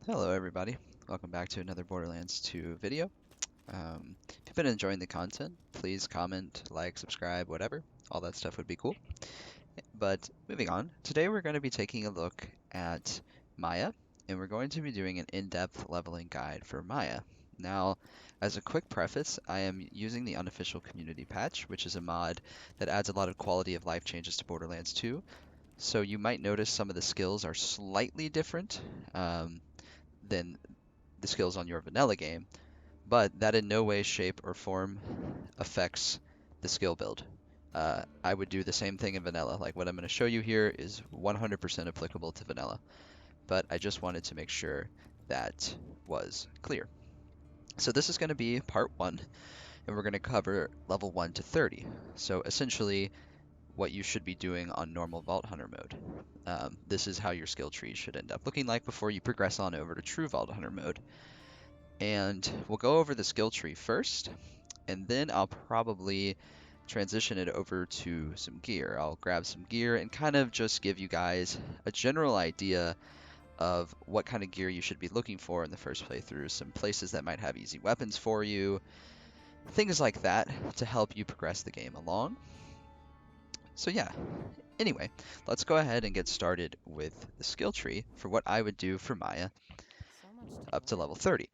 Hello everybody, welcome back to another Borderlands 2 video. If you've been enjoying the content, please comment, like, subscribe, whatever. All that stuff would be cool. But moving on, today we're going to be taking a look at Maya, and we're going to be doing an in-depth leveling guide for Maya. Now, as a quick preface, I am using the unofficial community patch, which is a mod that adds a lot of quality of life changes to Borderlands 2. So you might notice some of the skills are slightly different. Than the skills on your vanilla game, but that in no way, shape, or form affects the skill build. I would do the same thing in vanilla. Like what I'm going to show you here is 100% applicable to vanilla, but I just wanted to make sure that was clear. So this is going to be part 1, and we're going to cover level 1 to 30. So essentially what you should be doing on normal Vault Hunter mode. This is how your skill tree should end up looking like before you progress on over to true Vault Hunter mode. And we'll go over the skill tree first, and then I'll probably transition it over to some gear. I'll grab some gear and kind of just give you guys a general idea of what kind of gear you should be looking for in the first playthrough, some places that might have easy weapons for you, things like that to help you progress the game along. So yeah, anyway, let's go ahead and get started with the skill tree for what I would do for Maya So much to up to level learn. 30.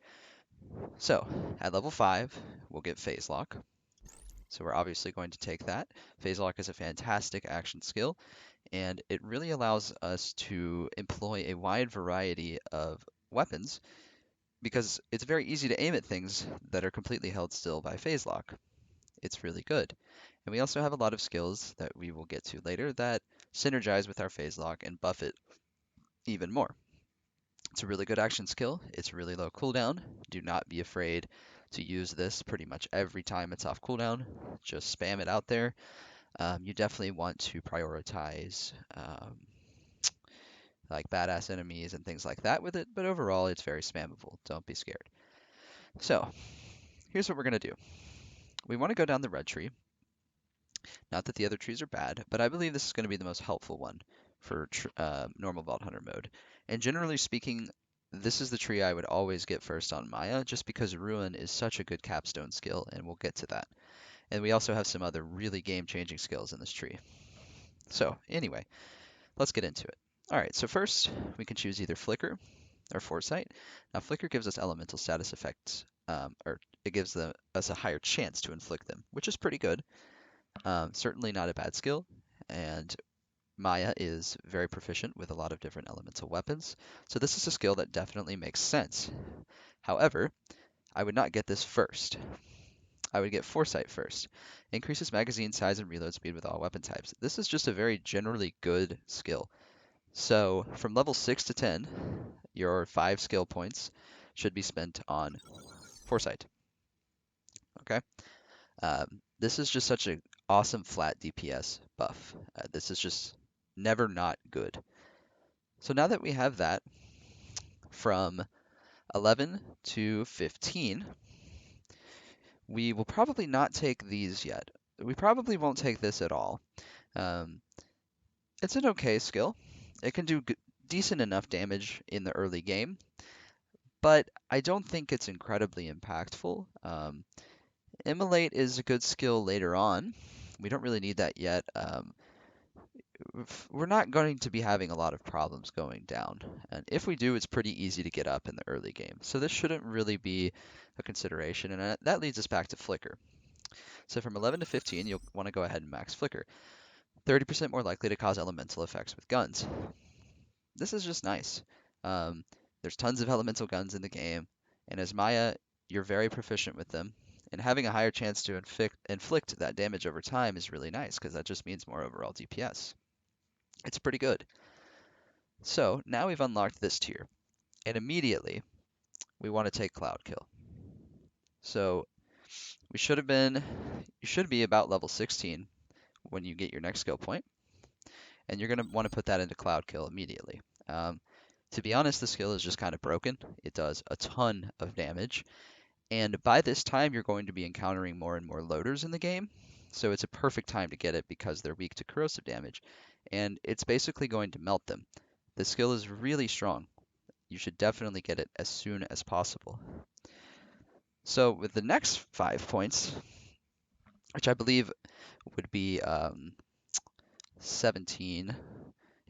So at level 5, we'll get Phase Lock. So we're obviously going to take that. Phase Lock is a fantastic action skill, and it really allows us to employ a wide variety of weapons because it's very easy to aim at things that are completely held still by Phase Lock. It's really good. And we also have a lot of skills that we will get to later that synergize with our Phase Lock and buff it even more. It's a really good action skill. It's really low cooldown. Do not be afraid to use this pretty much every time it's off cooldown. Just spam it out there. You definitely want to prioritize like badass enemies and things like that with it, but overall it's very spammable. Don't be scared. So here's what we're going to do. We want to go down the red tree. Not that the other trees are bad, but I believe this is going to be the most helpful one for normal Vault Hunter mode. And generally speaking, this is the tree I would always get first on Maya, just because Ruin is such a good capstone skill, and we'll get to that. And we also have some other really game-changing skills in this tree. So anyway, let's get into it. All right, so first we can choose either Flickr or Foresight. Now Flickr gives us elemental status effects, or it gives us a higher chance to inflict them, which is pretty good. Certainly not a bad skill, and Maya is very proficient with a lot of different elemental weapons, so this is a skill that definitely makes sense. However, I would not get this first. I would get Foresight first. Increases magazine size and reload speed with all weapon types. This is just a very generally good skill. So from level 6 to 10, your 5 skill points should be spent on Foresight. Okay? This is just such an awesome flat DPS buff. This is just never not good. So now that we have that, from 11 to 15, we will probably not take these yet. We probably won't take this at all. Um, it's an okay skill. It can do decent enough damage in the early game, but I don't think it's incredibly impactful. Immolate is a good skill later on. We don't really need that yet. We're not going to be having a lot of problems going down. And if we do, it's pretty easy to get up in the early game. So this shouldn't really be a consideration. And that leads us back to Flickr. So from 11 to 15, you'll want to go ahead and max Flickr. 30% more likely to cause elemental effects with guns. This is just nice. Um, there's tons of elemental guns in the game. And as Maya, you're very proficient with them. And having a higher chance to inflict that damage over time is really nice because that just means more overall DPS. It's pretty good. So now we've unlocked this tier, and immediately we want to take Cloud Kill. So we should have been, you should be about level 16 when you get your next skill point, and you're going to want to put that into Cloud Kill immediately. To be honest, the skill is just kind of broken. It does a ton of damage, and by this time you're going to be encountering more and more loaders in the game, so it's a perfect time to get it because they're weak to corrosive damage, and it's basically going to melt them. The skill is really strong. you should definitely get it as soon as possible. So with the next 5 points, which I believe would be 17,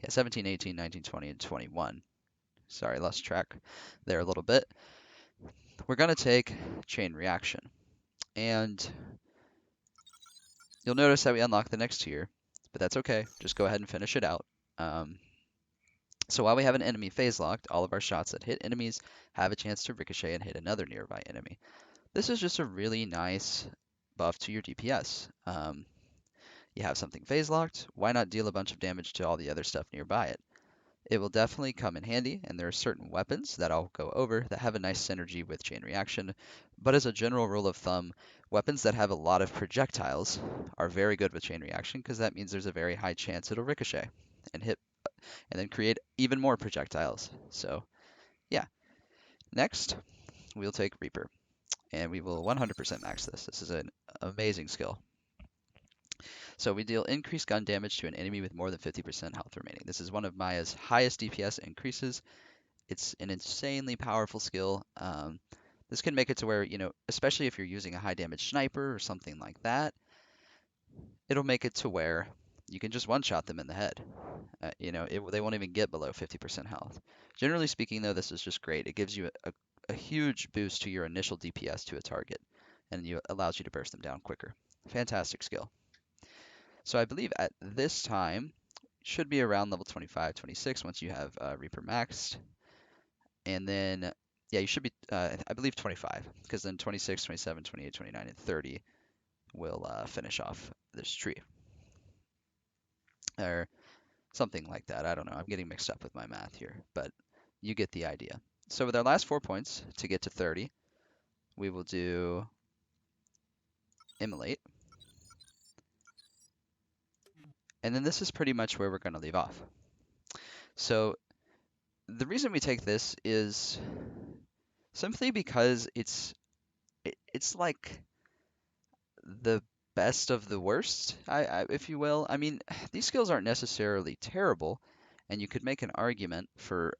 yeah, 17, 18, 19, 20, and 21. Sorry, lost track there a little bit. We're going to take chain reaction. And you'll notice that we unlock the next tier, but that's okay. Just go ahead and finish it out. So while we have an enemy phase locked, all of our shots that hit enemies have a chance to ricochet and hit another nearby enemy. This is just a really nice buff to your DPS. You have something phase locked, why not deal a bunch of damage to all the other stuff nearby it? It will definitely come in handy, and there are certain weapons that I'll go over that have a nice synergy with chain reaction, but as a general rule of thumb, weapons that have a lot of projectiles are very good with chain reaction because that means there's a very high chance it'll ricochet and hit and then create even more projectiles. So yeah. Next, we'll take Reaper, and we will 100% max this. This is an amazing skill. So we deal increased gun damage to an enemy with more than 50% health remaining. This is one of Maya's highest DPS increases. It's an insanely powerful skill. This can make it to where, especially if you're using a high damage sniper or something like that, it'll make it to where you can just one-shot them in the head. They won't even get below 50% health. Generally speaking, though, this is just great. It gives you a huge boost to your initial DPS to a target, and allows you to burst them down quicker. Fantastic skill. So I believe at this time, should be around level 25, 26 once you have Reaper maxed. And then, yeah, you should be, I believe 25, because then 26, 27, 28, 29, and 30 will finish off this tree. Or something like that. I don't know. I'm getting mixed up with my math here, but you get the idea. So with our last 4 points to get to 30, we will do immolate. And then this is pretty much where we're going to leave off. So the reason we take this is simply because it's like the best of the worst, if you will. I mean, these skills aren't necessarily terrible, and you could make an argument for.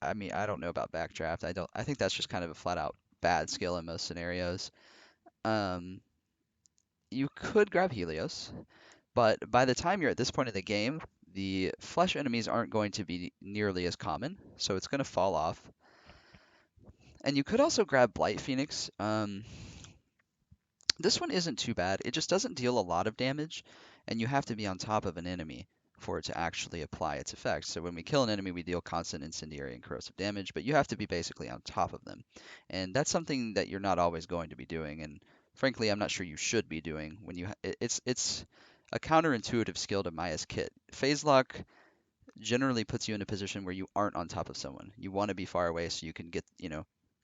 I mean, I don't know about backdraft. I think that's just kind of a flat out bad skill in most scenarios. Um, you could grab Helios, but by the time you're at this point in the game, the flesh enemies aren't going to be nearly as common, so it's going to fall off. And you could also grab Blight Phoenix. This one isn't too bad. It just doesn't deal a lot of damage, and you have to be on top of an enemy for it to actually apply its effects. So when we kill an enemy, we deal constant incendiary and corrosive damage, but you have to be basically on top of them. And that's something that you're not always going to be doing, and frankly, I'm not sure you should be doing when it's a counterintuitive skill to Maya's kit. Phase lock generally puts you in a position where you aren't on top of someone. You want to be far away so you can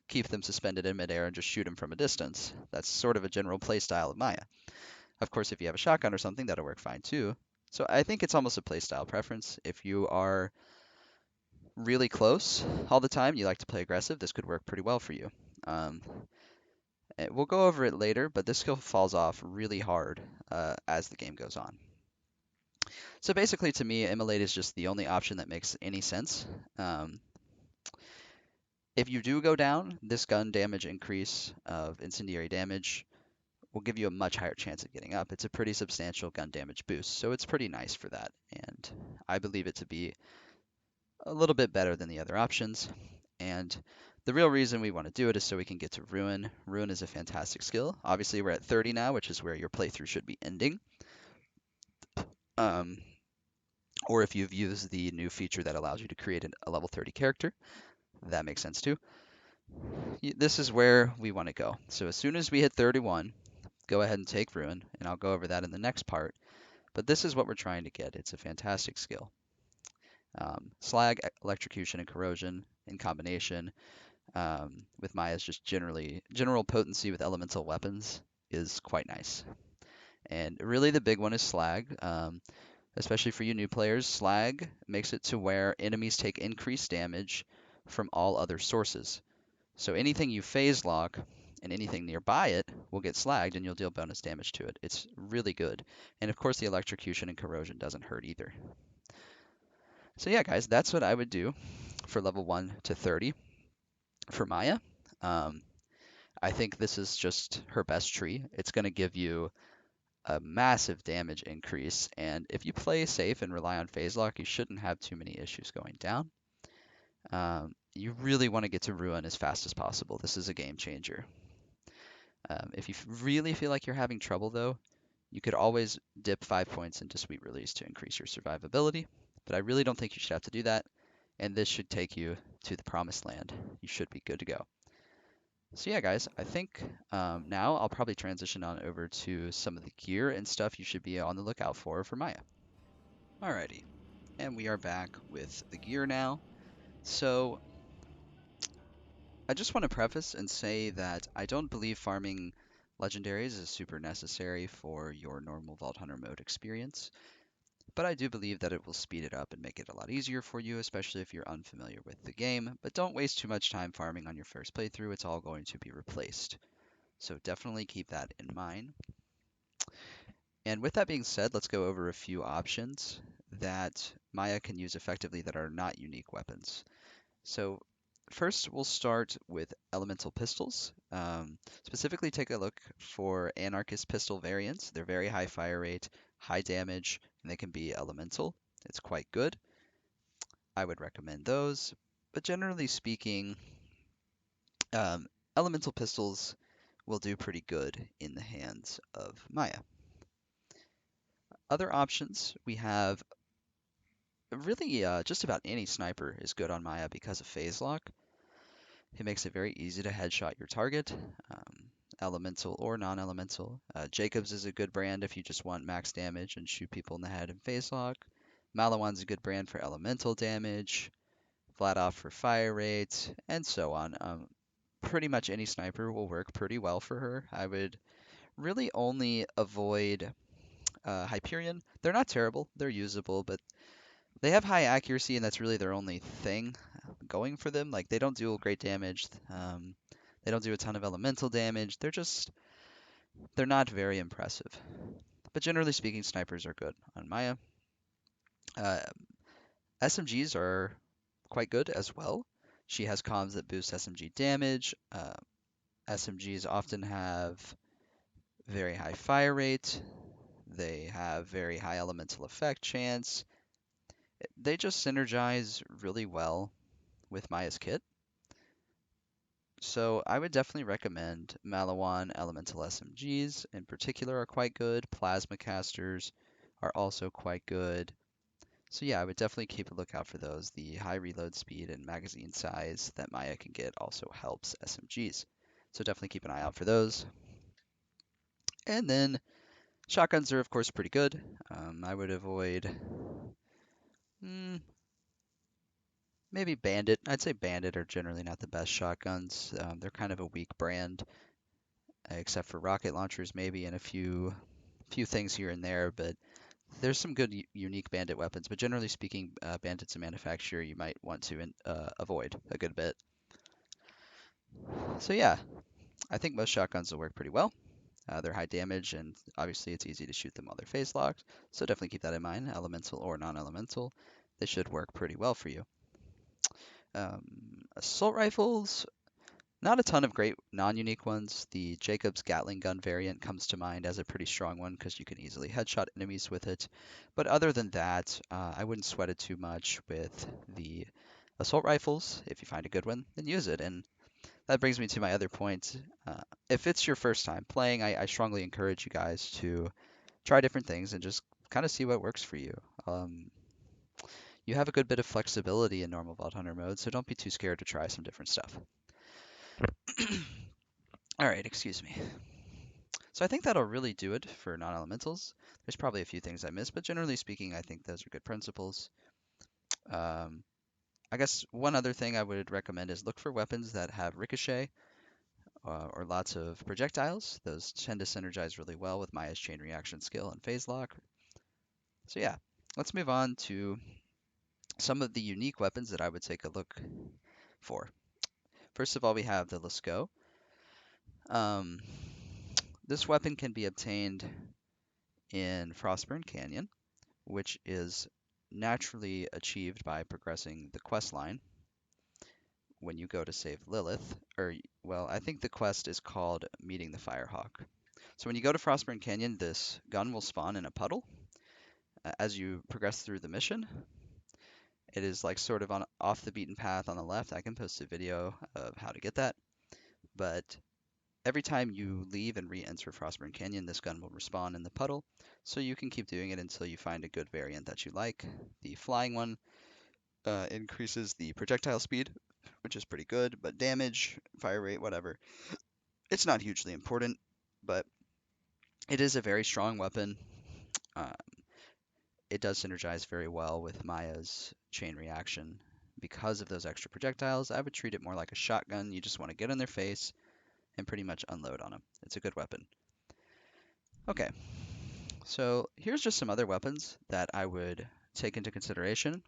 keep them suspended in midair and just shoot them from a distance. That's sort of a general play style of Maya. Of course, if you have a shotgun or something, that'll work fine too. So I think it's almost a play style preference. If you are really close all the time, you like to play aggressive, this could work pretty well for you. We'll go over it later, but this skill falls off really hard as the game goes on. So basically, to me, Immolate is just the only option that makes any sense. If you do go down, this gun damage increase of incendiary damage will give you a much higher chance of getting up. It's a pretty substantial gun damage boost, so it's pretty nice for that. And I believe it to be a little bit better than the other options. And the real reason we want to do it is so we can get to Ruin. Ruin is a fantastic skill. Obviously, we're at 30 now, which is where your playthrough should be ending. Or if you've used the new feature that allows you to create a level 30 character, that makes sense too. This is where we want to go. So as soon as we hit 31, go ahead and take Ruin, and I'll go over that in the next part. But this is what we're trying to get. It's a fantastic skill. Slag, electrocution, and corrosion in combination with Maya's just general potency with elemental weapons is quite nice. And really the big one is Slag. Especially for you new players, Slag makes it to where enemies take increased damage from all other sources. So anything you phase lock and anything nearby it will get slagged and you'll deal bonus damage to it. It's really good. And of course the electrocution and corrosion doesn't hurt either. So yeah guys, that's what I would do. for level 1 to 30 for Maya. Um, I think this is just her best tree. It's going to give you a massive damage increase, and if you play safe and rely on phase lock, you shouldn't have too many issues going down. You really want to get to Ruin as fast as possible. This is a game changer. If you really feel like you're having trouble, though, you could always dip 5 points into Sweet Release to increase your survivability, but I really don't think you should have to do that, and this should take you to the promised land. You should be good to go. So yeah, guys, I think now I'll probably transition on over to some of the gear and stuff you should be on the lookout for Maya. Alrighty, and we are back with the gear now. So I just want to preface and say that I don't believe farming legendaries is super necessary for your normal Vault Hunter mode experience, but I do believe that it will speed it up and make it a lot easier for you, especially if you're unfamiliar with the game. But don't waste too much time farming on your first playthrough, it's all going to be replaced. So definitely keep that in mind. And with that being said, let's go over a few options that Maya can use effectively that are not unique weapons. So first, we'll start with elemental pistols. Specifically, take a look for anarchist pistol variants. They're very high fire rate, high damage, and they can be elemental. It's quite good. I would recommend those. But generally speaking, um, elemental pistols will do pretty good in the hands of Maya. Other options, we have really just about any sniper is good on Maya because of phase lock. It makes it very easy to headshot your target, elemental or non-elemental. Jacobs is a good brand if you just want max damage and shoot people in the head in phase lock. Malawan's a good brand for elemental damage. Flat off for fire rate, and so on. Pretty much any sniper will work pretty well for her. I would really only avoid Hyperion. They're not terrible, they're usable, but they have high accuracy, and that's really their only thing going for them. Like, they don't do great damage. They don't do a ton of elemental damage. They're not very impressive. But generally speaking, snipers are good on Maya. Uh, SMGs are quite good as well. She has comms that boost SMG damage. SMGs often have very high fire rate. They have very high elemental effect chance. They just synergize really well with Maya's kit. So I would definitely recommend Malawan Elemental SMGs in particular are quite good. Plasma casters are also quite good. So yeah, I would definitely keep a lookout for those. The high reload speed and magazine size that Maya can get also helps SMGs. So definitely keep an eye out for those. And then shotguns are of course pretty good. I would avoid maybe Bandit. I'd say Bandit are generally not the best shotguns. They're kind of a weak brand, except for rocket launchers maybe and a few things here and there. But there's some good unique Bandit weapons. But generally speaking, Bandit's a manufacturer you might want to avoid a good bit. So yeah, I think most shotguns will work pretty well. They're high damage, and obviously it's easy to shoot them while they're phase locked. So definitely keep that in mind, elemental or non-elemental. They should work pretty well for you. Assault rifles, not a ton of great non-unique ones. The Jacobs Gatling gun variant comes to mind as a pretty strong one because you can easily headshot enemies with it. But other than that, I wouldn't sweat it too much with the assault rifles. If you find a good one, then use it. And that brings me to my other point. If it's your first time playing, I strongly encourage you guys to try different things and just kind of see what works for you. You have a good bit of flexibility in normal Vault Hunter mode, so don't be too scared to try some different stuff. Alright, excuse me. So I think that'll really do it for non-elementals. There's probably a few things I missed, but generally speaking, I think those are good principles. I guess one other thing I would recommend is look for weapons that have ricochet or lots of projectiles. Those tend to synergize really well with Maya's chain reaction skill and phase lock. So yeah, let's move on to some of the unique weapons that I would take a look for. First of all, we have the Lascaux. This weapon can be obtained in Frostburn Canyon, which is naturally achieved by progressing the quest line. when you go to save Lilith, or, well, I think the quest is called Meeting the Firehawk. So when you go to Frostburn Canyon, this gun will spawn in a puddle. As you progress through the mission, it is like sort of on off the beaten path on the left. I can post a video of how to get that. But every time you leave and re-enter Frostburn Canyon, this gun will respawn in the puddle. So you can keep doing it until you find a good variant that you like. The flying one increases the projectile speed, which is pretty good, but damage, fire rate, whatever, it's not hugely important, but it is a very strong weapon. Uh, it does synergize very well with Maya's chain reaction. Because of those extra projectiles, I would treat it more like a shotgun. You just want to get in their face and pretty much unload on them. It's a good weapon. Okay, so here's just some other weapons that I would take into consideration.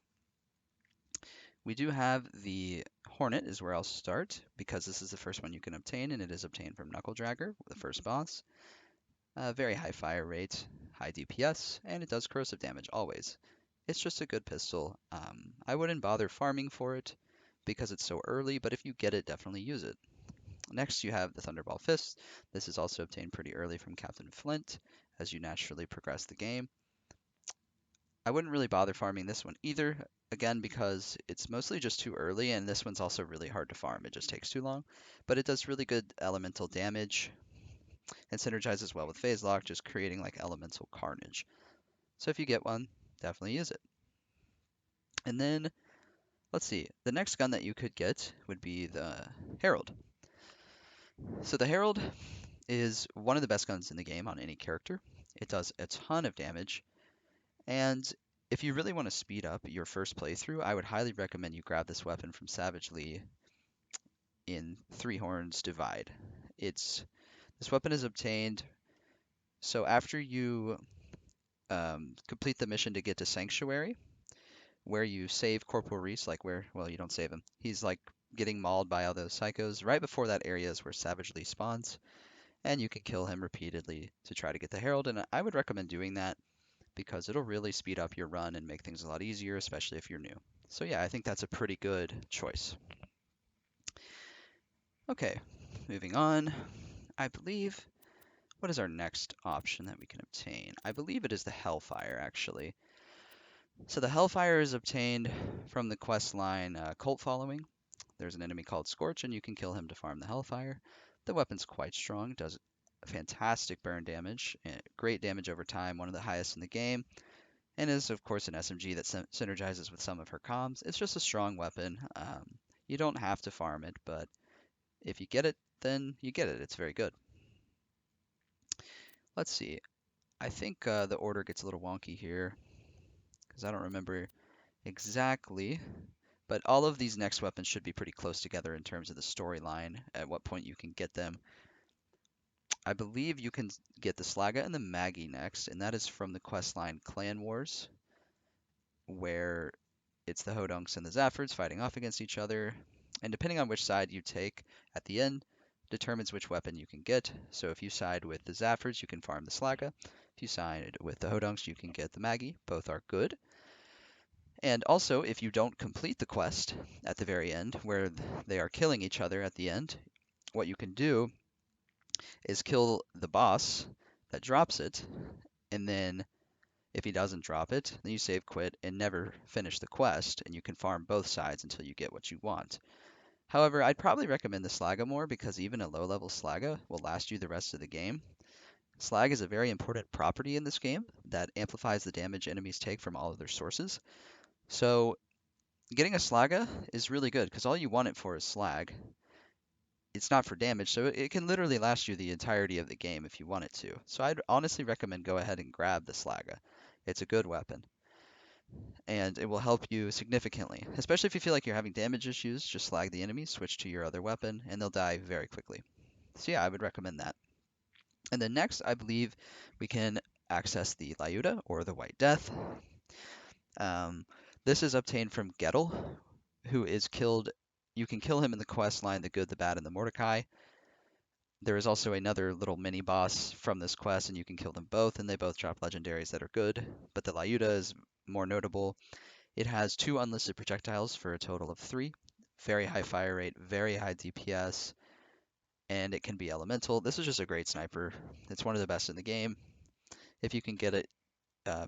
We do have the Hornet is where I'll start because this is the first one you can obtain, and it is obtained from Knuckle Dragger, the first boss. Very high fire rate, high DPS, and it does corrosive damage always. It's just a good pistol. I wouldn't bother farming for it because it's so early, but if you get it, definitely use it. Next, you have the Thunderball Fist. This is also obtained pretty early from Captain Flint as you naturally progress the game. I wouldn't really bother farming this one either, again, because it's mostly just too early, and this one's also really hard to farm. It just takes too long, but it does really good elemental damage and synergizes well with Phase Lock, just creating like elemental carnage. So if you get one, definitely use it. And then, let's see, the next gun that you could get would be the Herald. So the Herald is one of the best guns in the game on any character. It does a ton of damage, and if you really want to speed up your first playthrough, I would highly recommend you grab this weapon from Savage Lee in Three Horns Divide. This weapon is obtained, so after you complete the mission to get to Sanctuary, where you save Corporal Reese, like where, well, you don't save him. He's like getting mauled by all those psychos. Right before that area is where Savage Lee spawns, and you can kill him repeatedly to try to get the Herald, and I would recommend doing that because it'll really speed up your run and make things a lot easier, especially if you're new. So yeah, I think that's a pretty good choice. Okay, moving on. I believe, what is our next option that we can obtain? I believe it is the Hellfire, actually. So the Hellfire is obtained from the quest line Cult Following. There's an enemy called Scorch, and you can kill him to farm the Hellfire. The weapon's quite strong, does fantastic burn damage, great damage over time, one of the highest in the game, and is of course an SMG that synergizes with some of her comms. It's just a strong weapon. You don't have to farm it, but if you get it, then you get it. It's very good. Let's see. I think the order gets a little wonky here because I don't remember exactly, but all of these next weapons should be pretty close together in terms of the storyline, at what point you can get them. I believe you can get the Slaga and the Maggie next, and that is from the quest line Clan Wars, where it's the Hodunks and the Zaffords fighting off against each other, and depending on which side you take at the end, determines which weapon you can get. So if you side with the Zaffords, you can farm the Slaga. If you side with the Hodunks, you can get the Maggie. Both are good. And also, if you don't complete the quest at the very end, where they are killing each other at the end, what you can do is kill the boss that drops it, and then if he doesn't drop it, then you save quit and never finish the quest, and you can farm both sides until you get what you want. However, I'd probably recommend the Slaga more because even a low-level Slaga will last you the rest of the game. Slag is a very important property in this game that amplifies the damage enemies take from all of their sources. So getting a Slaga is really good because all you want it for is slag. It's not for damage, so it can literally last you the entirety of the game if you want it to. So I'd honestly recommend go ahead and grab the Slaga. It's a good weapon, and it will help you significantly. Especially if you feel like you're having damage issues, just slag the enemy, switch to your other weapon, and they'll die very quickly. So yeah, I would recommend that. And then next, I believe we can access the Lyuda, or the White Death. This is obtained from Gettle, who is killed. You can kill him in the quest line The Good, the Bad, and the Mordecai. There is also another little mini boss from this quest, and you can kill them both, and they both drop legendaries that are good. But the Lyuda is more notable. It has 2 unlisted projectiles for a total of 3. very high fire rate, very high DPS, and it can be elemental. This is just a great sniper. It's one of the best in the game. If you can get it,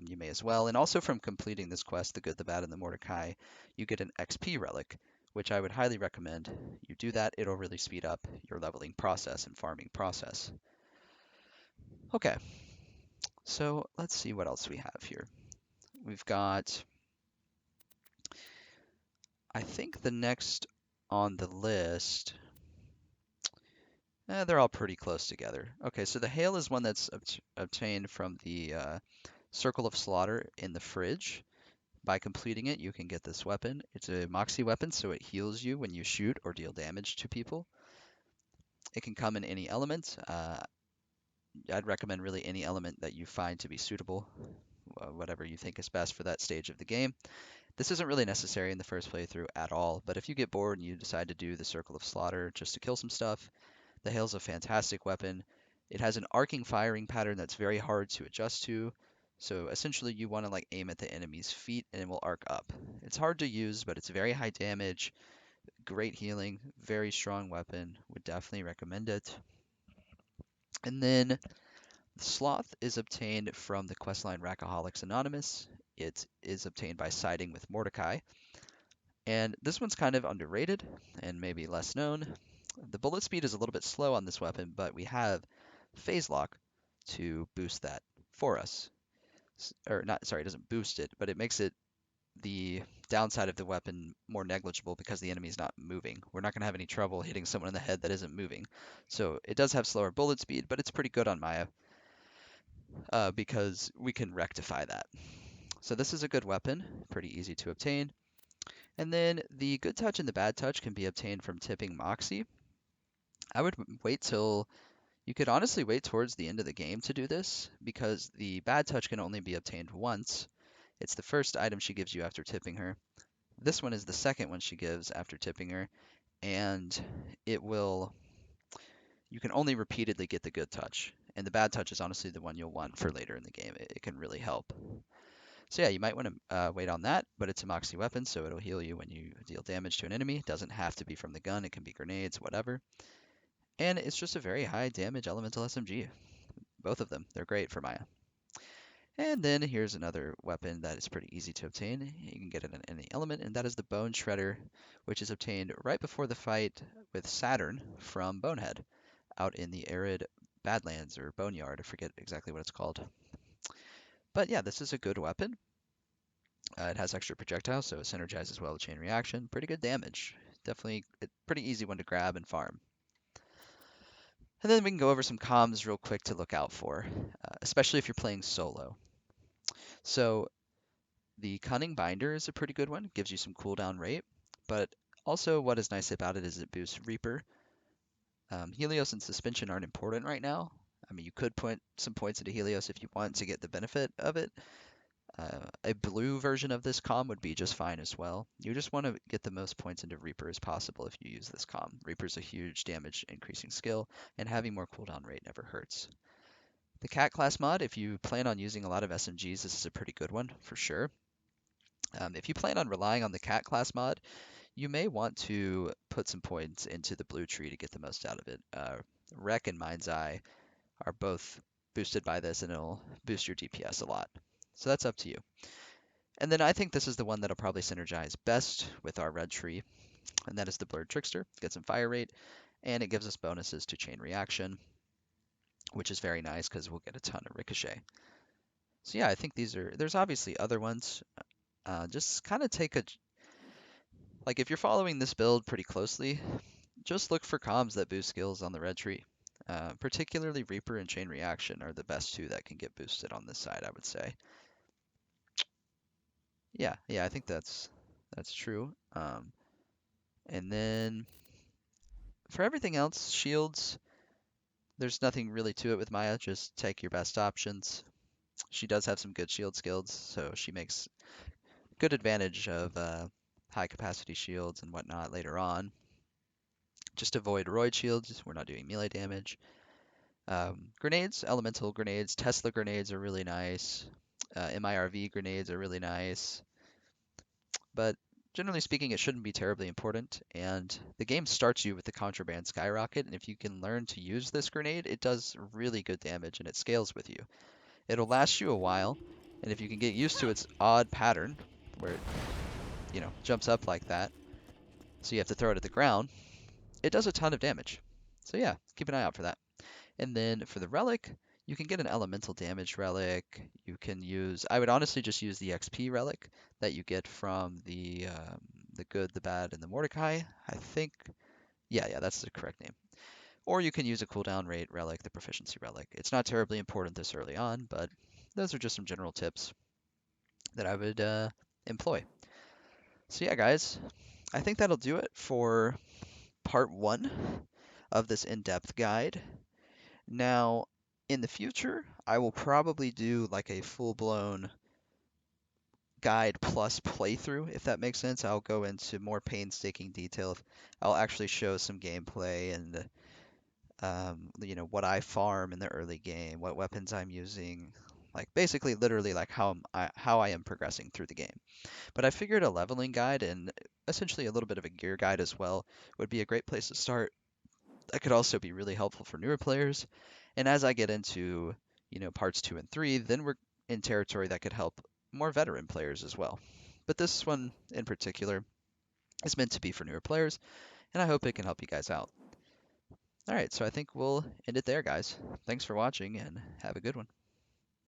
you may as well. And also from completing this quest, the Good, the Bad, and the Mordecai, you get an XP relic, which I would highly recommend. You do that, it'll really speed up your leveling process and farming process. Okay, so let's see what else we have here. We've got, I think the next on the list, they're all pretty close together. Okay, so the Hail is one that's obtained from the Circle of Slaughter in the fridge. By completing it, you can get this weapon. It's a Moxie weapon, so it heals you when you shoot or deal damage to people. It can come in any element. I'd recommend really any element that you find to be suitable, whatever you think is best for that stage of the game. This isn't really necessary in the first playthrough at all, but if you get bored and you decide to do the Circle of Slaughter just to kill some stuff, the Hail's a fantastic weapon. It has an arcing firing pattern that's very hard to adjust to. So essentially you want to like aim at the enemy's feet and it will arc up. It's hard to use, but it's very high damage, great healing, very strong weapon. Would definitely recommend it. And then Sloth is obtained from the questline Rackaholics Anonymous. It is obtained by siding with Mordecai. And this one's kind of underrated and maybe less known. The bullet speed is a little bit slow on this weapon, but we have phase lock to boost that for us. Or not, sorry, it doesn't boost it, but it makes it the downside of the weapon more negligible because the enemy's not moving. We're not going to have any trouble hitting someone in the head that isn't moving. So it does have slower bullet speed, but it's pretty good on Maya because we can rectify that. So this is a good weapon, pretty easy to obtain. And then the good touch and the bad touch can be obtained from tipping Moxie. I would wait till you could honestly wait towards the end of the game to do this because the bad touch can only be obtained once. It's the first item she gives you after tipping her. This one is the second one she gives after tipping her, and it will, you can only repeatedly get the good touch. And the bad touch is honestly the one you'll want for later in the game. It can really help. So yeah, you might want to wait on that, but it's a Moxie weapon, so it'll heal you when you deal damage to an enemy. It doesn't have to be from the gun, it can be grenades, whatever. And it's just a very high damage elemental SMG. Both of them, they're great for Maya. And then here's another weapon that is pretty easy to obtain. You can get it in any element, and that is the Bone Shredder, which is obtained right before the fight with Saturn from Bonehead, out in the arid Badlands or Boneyard. I forget exactly what it's called. But yeah, this is a good weapon. It has extra projectiles, so it synergizes well with chain reaction. Pretty good damage. Definitely a pretty easy one to grab and farm. And then we can go over some comms real quick to look out for, especially if you're playing solo. So the Cunning Binder is a pretty good one, gives you some cooldown rate, but also what is nice about it is it boosts Reaper. Helios and Suspension aren't important right now. I mean, you could put some points into Helios if you want to get the benefit of it. A blue version of this comm would be just fine as well. You just want to get the most points into Reaper as possible if you use this comm. Reaper's a huge damage increasing skill, and having more cooldown rate never hurts. The Cat class mod, if you plan on using a lot of SMGs, this is a pretty good one for sure. If you plan on relying on the Cat class mod, you may want to put some points into the blue tree to get the most out of it. Wreck and Mind's Eye are both boosted by this, and it'll boost your DPS a lot. So that's up to you. And then I think this is the one that'll probably synergize best with our red tree, and that is the Blurred Trickster. It gets some fire rate, and it gives us bonuses to chain reaction, which is very nice because we'll get a ton of ricochet. So yeah, I think there's obviously other ones. Just kind of like if you're following this build pretty closely, just look for comms that boost skills on the red tree. Particularly Reaper and Chain Reaction are the best two that can get boosted on this side, I would say. Yeah, I think that's true. And then for everything else, shields, there's nothing really to it with Maya. Just take your best options. She does have some good shield skills, so she makes good advantage of high capacity shields and whatnot later on. Just avoid roid shields. We're not doing melee damage. Grenades, elemental grenades, Tesla grenades are really nice. MIRV grenades are really nice. But generally speaking, it shouldn't be terribly important, and the game starts you with the contraband skyrocket, and if you can learn to use this grenade, it does really good damage and it scales with you. It'll last you a while, and if you can get used to its odd pattern, where it, jumps up like that, so you have to throw it at the ground, it does a ton of damage. So yeah, keep an eye out for that. And then for the relic, you can get an elemental damage relic. You can use, I would honestly just use the XP relic that you get from the good, the bad, and the Mordecai. I think, yeah, that's the correct name. Or you can use a cooldown rate relic, the proficiency relic. It's not terribly important this early on, but those are just some general tips that I would employ. So yeah, guys, I think that'll do it for part one of this in-depth guide. Now, in the future, I will probably do like a full-blown guide plus playthrough, if that makes sense. I'll go into more painstaking detail. I'll actually show some gameplay and what I farm in the early game, what weapons I'm using, like basically literally like how I am progressing through the game. But I figured a leveling guide and essentially a little bit of a gear guide as well would be a great place to start. That could also be really helpful for newer players. And as I get into, parts 2 and 3, then we're in territory that could help more veteran players as well. But this one in particular is meant to be for newer players, and I hope it can help you guys out. All right, so I think we'll end it there, guys. Thanks for watching, and have a good one.